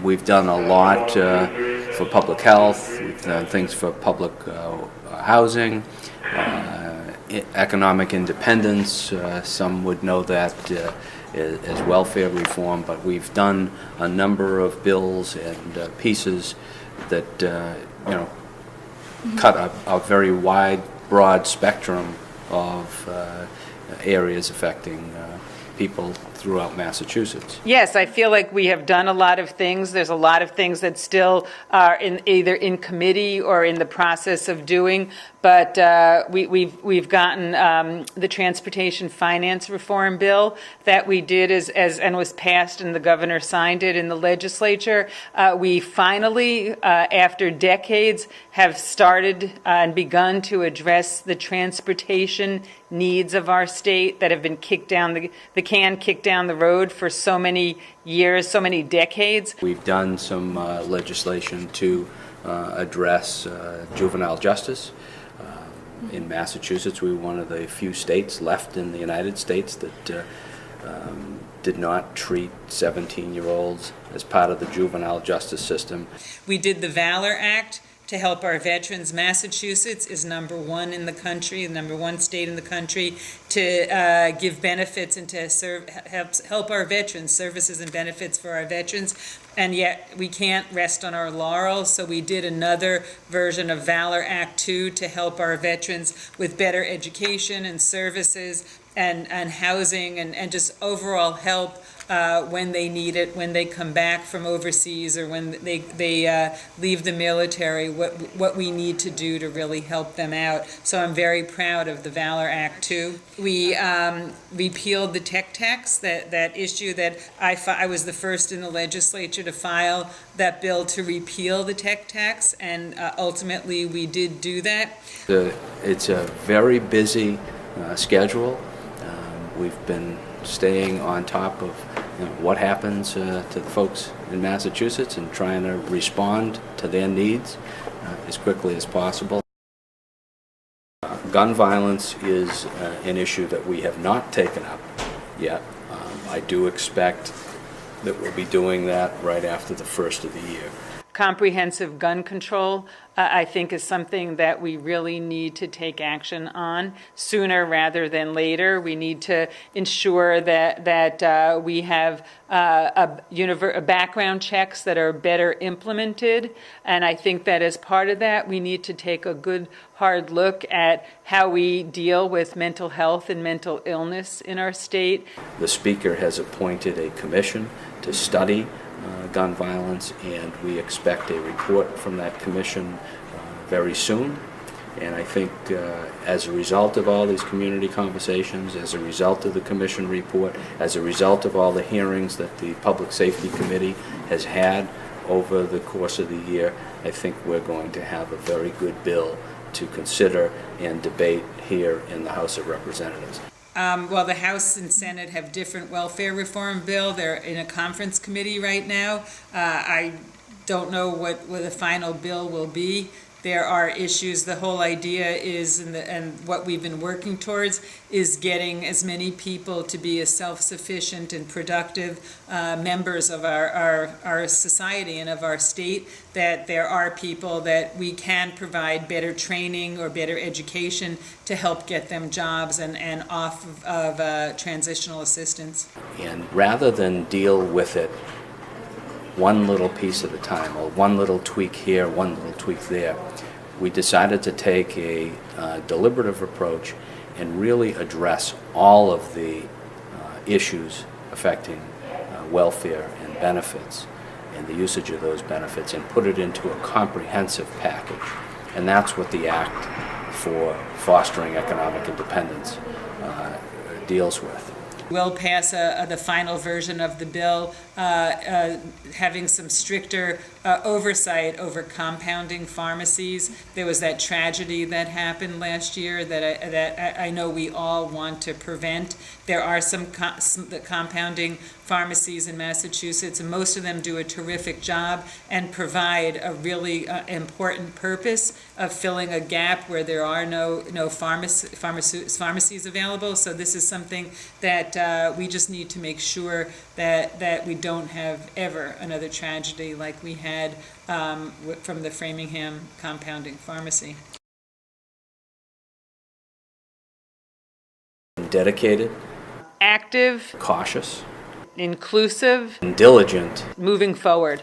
We've done a lot for public health. We've done things for public housing, economic independence. Some would know that as welfare reform, but we've done a number of bills and pieces that cut a very wide, broad spectrum of areas affecting people throughout Massachusetts. Yes, I feel like we have done a lot of things. There's a lot of things that still are either in committee or in the process of doing. But we've gotten the transportation finance reform bill that we did and was passed, and the governor signed it in the legislature. We finally, after decades, have started and begun to address the transportation needs of our state that have been kicked down the can kicked down the road for so many years, so many decades. We've done some legislation to address juvenile justice. In Massachusetts, we were one of the few states left in the United States that did not treat 17-year-olds as part of the juvenile justice system. We did the Valor Act to help our veterans. Massachusetts is number one in the country, the number one state in the country, to give benefits and to help our veterans, services and benefits for our veterans. And yet we can't rest on our laurels, so we did another version of Valor Act 2 to help our veterans with better education and services and housing and just overall help when they need it, when they come back from overseas or when they leave the military, what we need to do to really help them out. So I'm very proud of the Valor Act 2. We repealed the tech tax, that issue that I was the first in the legislature to file that bill to repeal the tech tax, and ultimately we did do that. It's a very busy schedule. We've been staying on top of what happens to the folks in Massachusetts and trying to respond to their needs as quickly as possible. Gun violence is an issue that we have not taken up yet. I do expect that we'll be doing that right after the first of the year. Comprehensive gun control, I think, is something that we really need to take action on sooner rather than later. We need to ensure that we have background checks that are better implemented. And I think that as part of that, we need to take a good hard look at how we deal with mental health and mental illness in our state. The Speaker has appointed a commission to study gun violence, and we expect a report from that commission very soon. And I think as a result of all these community conversations, as a result of the commission report, as a result of all the hearings that the Public Safety Committee has had over the course of the year, I think we're going to have a very good bill to consider and debate here in the House of Representatives. Well, the House and Senate have different welfare reform bill. They're in a conference committee right now. I don't know what the final bill will be. There are issues. The whole idea is, and what we've been working towards, is getting as many people to be as self-sufficient and productive members of our society and of our state, that there are people that we can provide better training or better education to help get them jobs and off of transitional assistance. And rather than deal with it one little piece at a time, or one little tweak here, one little tweak there, we decided to take a deliberative approach and really address all of the issues affecting welfare and benefits and the usage of those benefits, and put it into a comprehensive package. And that's what the Act for Fostering Economic Independence deals with. We'll pass the final version of the bill, having some stricter oversight over compounding pharmacies. There was that tragedy that happened last year that I know we all want to prevent. There are some compounding pharmacies in Massachusetts, and most of them do a terrific job and provide a really important purpose of filling a gap where there are no pharmacies available. So this is something that we just need to make sure that we don't have ever another tragedy like we had from the Framingham compounding pharmacy. Dedicated, Active, cautious, inclusive, and diligent moving forward.